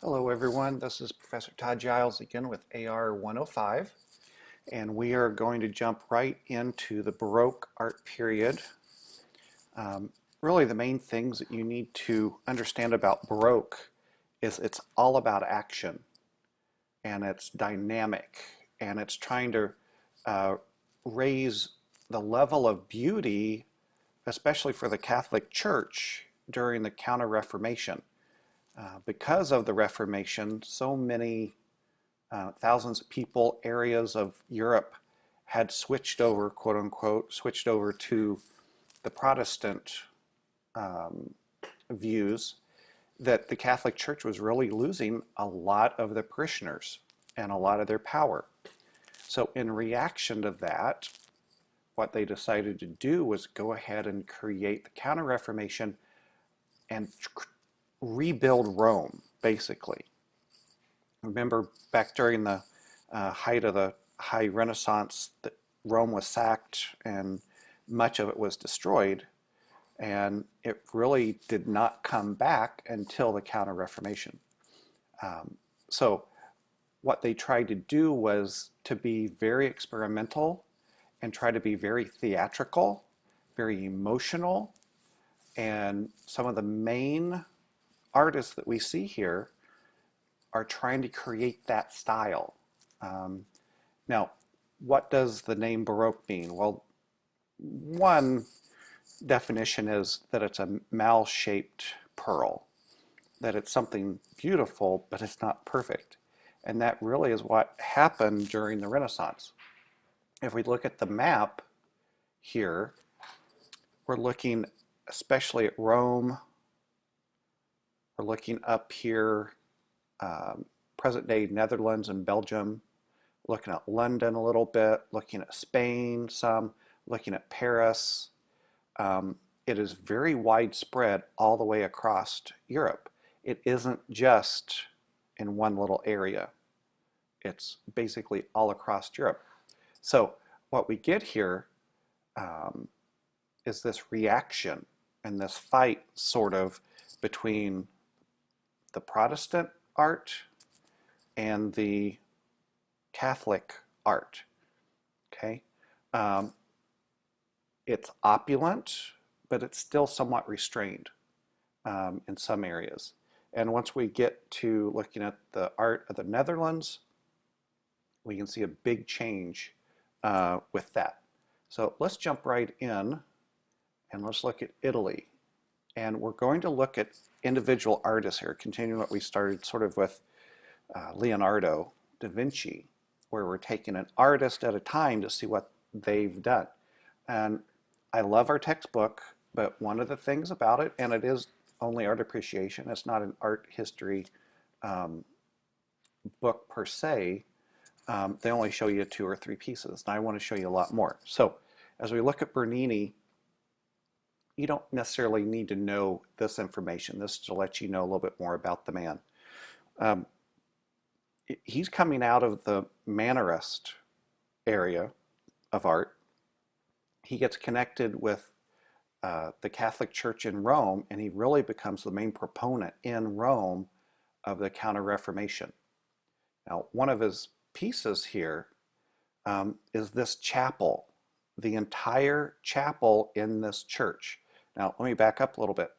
Hello everyone, this is Professor Todd Giles again with AR105, and we are going to jump right into the Baroque art period. Really the main things that you need to understand about Baroque is it's all about action, and it's dynamic, and it's trying to uh, raise the level of beauty, especially for the Catholic Church during the Counter-Reformation. Because of the Reformation, so many thousands of people, areas of Europe had switched over, quote unquote, switched over to the Protestant um, views, that the Catholic Church was really losing a lot of the parishioners and a lot of their power. So in reaction to that, what they decided to do was go ahead and create the Counter-Reformation and rebuild Rome, basically. Remember back during the height of the High Renaissance, that Rome was sacked and much of it was destroyed, and it really did not come back until the Counter-Reformation. So what they tried to do was to be very experimental and try to be very theatrical, very emotional, and some of the main artists that we see here are trying to create that style. Um, Now, what does the name Baroque mean? Well, one definition is that it's a mal-shaped pearl, that it's something beautiful, but it's not perfect. And that really is what happened during the Renaissance. If we look at the map here, we're looking especially at Rome. We're looking up here, present-day Netherlands and Belgium, looking at London a little bit, looking at Spain some, looking at Paris. It is very widespread all the way across Europe. It isn't just in one little area. It's basically all across Europe. So what we get here is this reaction and this fight sort of between the Protestant art and the Catholic art. Okay, it's opulent, but it's still somewhat restrained in some areas. And once we get to looking at the art of the Netherlands, we can see a big change with that. So let's jump right in and let's look at Italy. And we're going to look at individual artists here, continuing what we started sort of with Leonardo da Vinci, where we're taking an artist at a time to see what they've done. And I love our textbook, but one of the things about it, and it is only art appreciation, it's not an art history book per se, they only show you 2 or 3 pieces, and I want to show you a lot more. So as we look at Bernini, you don't necessarily need to know this information. This is to let you know a little bit more about the man. He's coming out of the Mannerist area of art. He gets connected with the Catholic Church in Rome, and he really becomes the main proponent in Rome of the Counter-Reformation. Now, one of his pieces here is this chapel, the entire chapel in this church. Now, let me back up a little bit.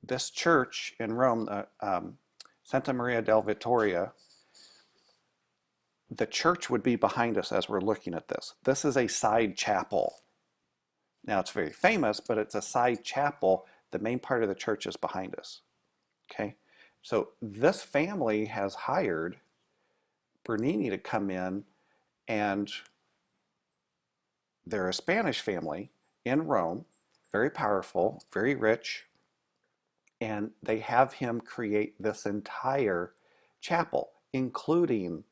This church in Rome, Santa Maria del Vittoria, the church would be behind us as we're looking at this. This is a side chapel. Now, it's very famous, but it's a side chapel. The main part of the church is behind us. Okay, so this family has hired Bernini to come in, and they're a Spanish family in Rome, very powerful, very rich, and they have him create this entire chapel, including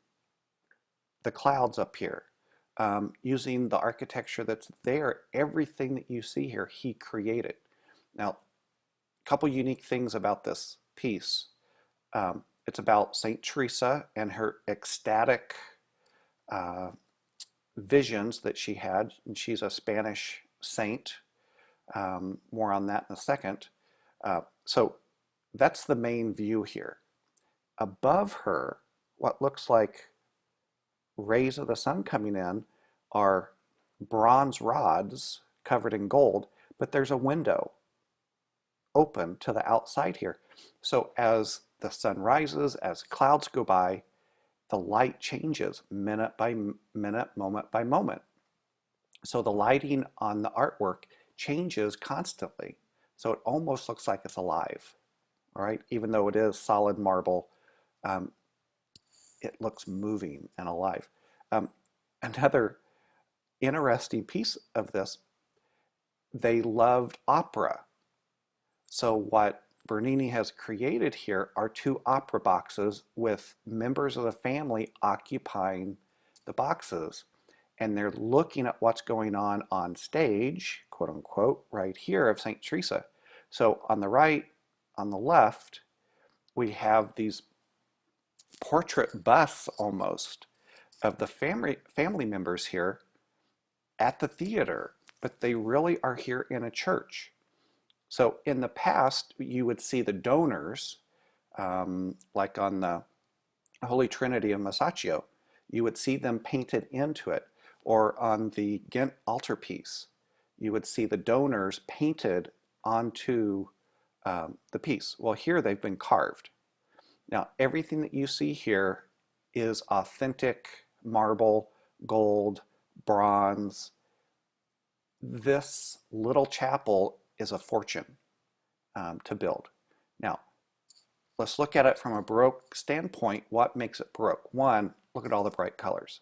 the clouds up here, using the architecture that's there. Everything that you see here, he created. Now, a couple unique things about this piece. It's about Saint Teresa and her ecstatic visions that she had, and she's a Spanish saint. More on that in a second. So that's the main view here. Above her, what looks like rays of the sun coming in are bronze rods covered in gold, but there's a window open to the outside here. So as the sun rises, as clouds go by, the light changes minute by minute, moment by moment. So the lighting on the artwork changes constantly. So it almost looks like it's alive, all right? Even though it is solid marble, um, it looks moving and alive. Um, Another interesting piece of this, they loved opera. So what Bernini has created here are two opera boxes with members of the family occupying the boxes. And they're looking at what's going on stage, quote unquote, right here of St. Teresa. So on the right, on the left, we have these portrait busts almost of the family members here at the theater, but they really are here in a church. So in the past, you would see the donors, like on the Holy Trinity of Masaccio, you would see them painted into it. Or on the Ghent altarpiece, you would see the donors painted onto the piece. Well, here they've been carved. Now, everything that you see here is authentic marble, gold, bronze. This little chapel is a fortune to build. Now, let's look at it from a Baroque standpoint. What makes it Baroque? One, look at all the bright colors.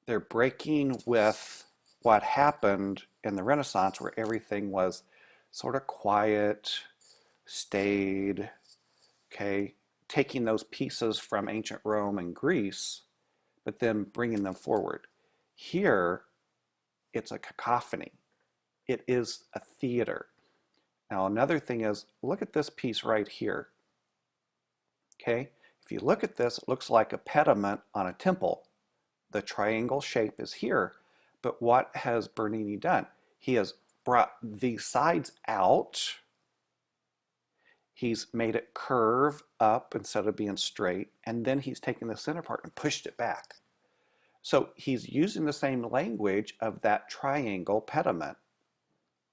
They're breaking with what happened in the Renaissance, where everything was sort of quiet, staid, okay, taking those pieces from ancient Rome and Greece, but then bringing them forward. Here, it's a cacophony. It is a theater. Now, another thing is, look at this piece right here. Okay, if you look at this, it looks like a pediment on a temple. The triangle shape is here, but what has Bernini done? He has brought these sides out. He's made it curve up instead of being straight, and then he's taken the center part and pushed it back. So he's using the same language of that triangle pediment,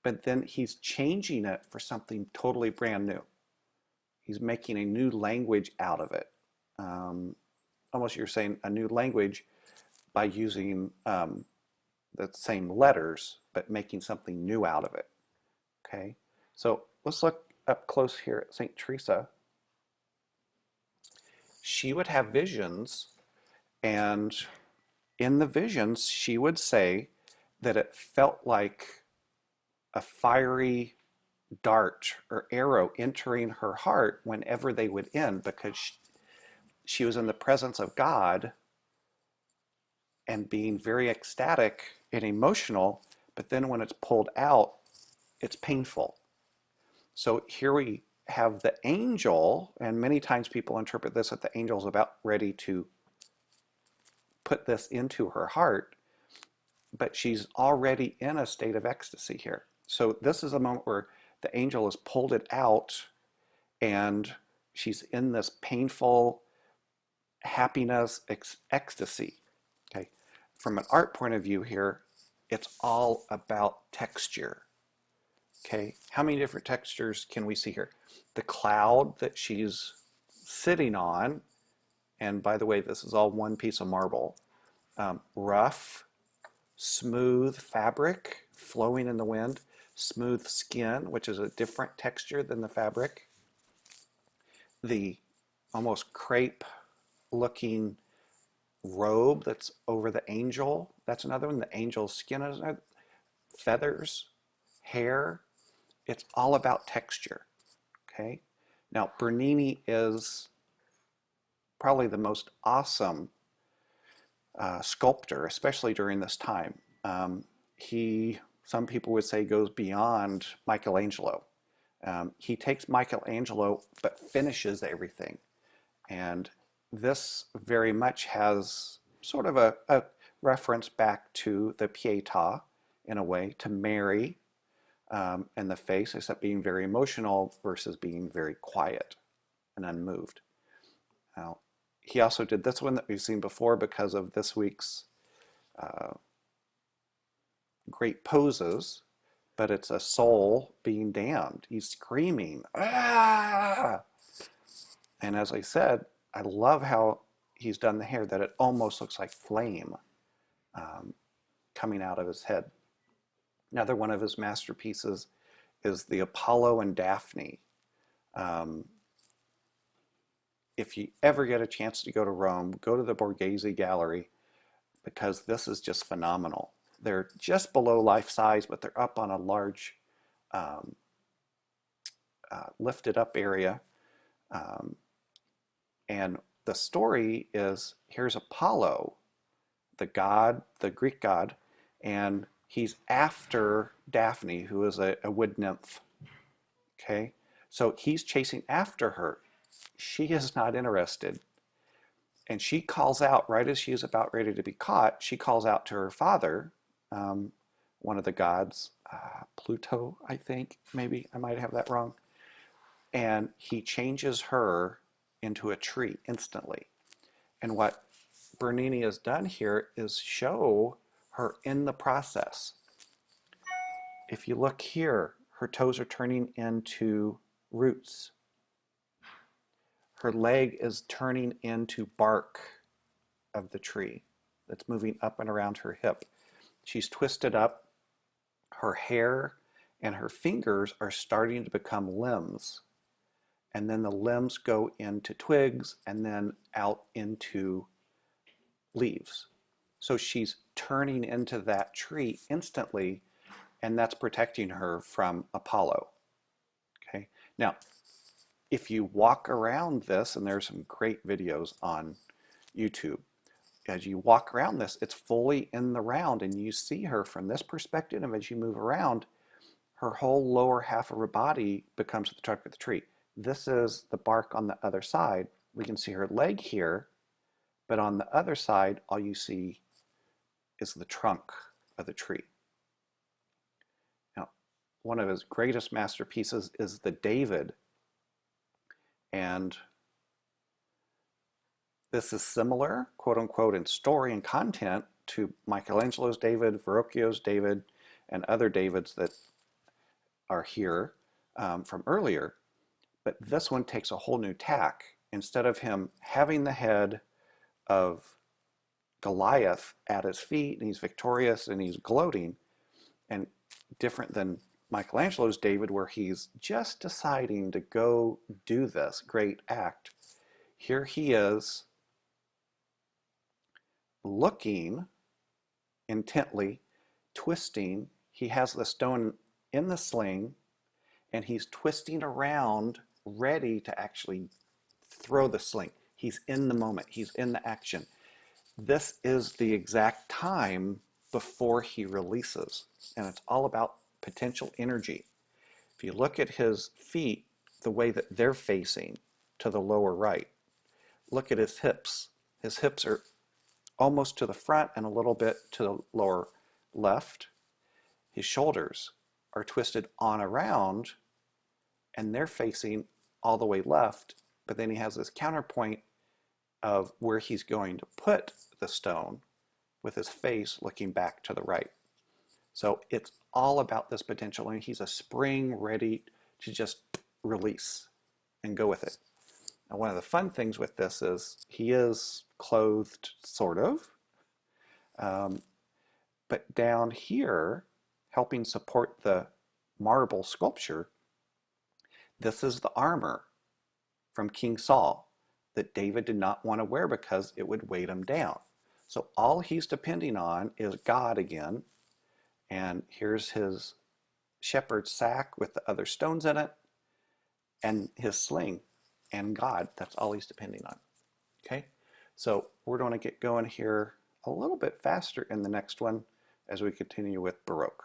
but then he's changing it for something totally brand new. He's making a new language out of it. Almost you're saying a new language by using the same letters, but making something new out of it. Okay, so let's look up close here at St. Teresa. She would have visions, and in the visions, she would say that it felt like a fiery dart or arrow entering her heart whenever they would end, because she was in the presence of God and being very ecstatic and emotional, but then when it's pulled out, it's painful. So here we have the angel, and many times people interpret this that the angel is about ready to put this into her heart, but she's already in a state of ecstasy here. So this is a moment where the angel has pulled it out and she's in this painful happiness, ecstasy. Okay. From an art point of view here, it's all about texture. Okay, how many different textures can we see here? The cloud that she's sitting on, and by the way, this is all one piece of marble. Rough, smooth fabric flowing in the wind, smooth skin, which is a different texture than the fabric. The almost crepe looking robe that's over the angel, that's another one. The angel's skin is another. Feathers, hair, it's all about texture. Okay, now Bernini is probably the most awesome sculptor, especially during this time. Some people would say, goes beyond Michelangelo. He takes Michelangelo but finishes everything. And this very much has sort of a reference back to the Pietà, in a way, to Mary and the face, except being very emotional versus being very quiet and unmoved. Now, he also did this one that we've seen before because of this week's uh, great poses, but it's a soul being damned. He's screaming, ah! And as I said, I love how he's done the hair, that it almost looks like flame um, coming out of his head. Another one of his masterpieces is the Apollo and Daphne. Um, if you ever get a chance to go to Rome, go to the Borghese Gallery, because this is just phenomenal. They're just below life size, but they're up on a large um, lifted up area. Um, and the story is, here's Apollo, the god, the Greek god, and he's after Daphne, who is a wood nymph. Okay, so he's chasing after her. She is not interested. And she calls out, right as she is about ready to be caught, she calls out to her father, one of the gods, Pluto, I think, maybe, I might have that wrong. And he changes her into a tree instantly. And what Bernini has done here is show her in the process. If you look here, her toes are turning into roots. Her leg is turning into bark of the tree that's moving up and around her hip. She's twisted up. Her hair and her fingers are starting to become limbs. And then the limbs go into twigs and then out into leaves. So she's turning into that tree instantly, and that's protecting her from Apollo. Okay. Now, if you walk around this, and there's some great videos on YouTube, as you walk around this, it's fully in the round, and you see her from this perspective, and as you move around, her whole lower half of her body becomes the trunk of the tree. This is the bark on the other side. We can see her leg here, but on the other side, all you see is the trunk of the tree. Now, one of his greatest masterpieces is the David, and this is similar, quote unquote, in story and content to Michelangelo's David, Verrocchio's David, and other Davids that are here from earlier. But this one takes a whole new tack. Instead of him having the head of Goliath at his feet, and he's victorious and he's gloating, and different than Michelangelo's David, where he's just deciding to go do this great act, here he is looking intently, twisting. He has the stone in the sling, and he's twisting around, ready to actually throw the sling. He's in the moment. He's in the action. This is the exact time before he releases, and it's all about potential energy. If you look at his feet, the way that they're facing to the lower right, look at his hips. His hips are almost to the front and a little bit to the lower left. His shoulders are twisted on around, and they're facing all the way left, but then he has this counterpoint of where he's going to put the stone with his face looking back to the right. So it's all about this potential, and he's a spring ready to just release and go with it. Now, one of the fun things with this is he is clothed, sort of, but down here, helping support the marble sculpture, this is the armor from King Saul that David did not want to wear because it would weight him down. So all he's depending on is God again, and here's his shepherd's sack with the other stones in it, and his sling, and God. That's all he's depending on. Okay, so we're going to get going here a little bit faster in the next one as we continue with Baroque.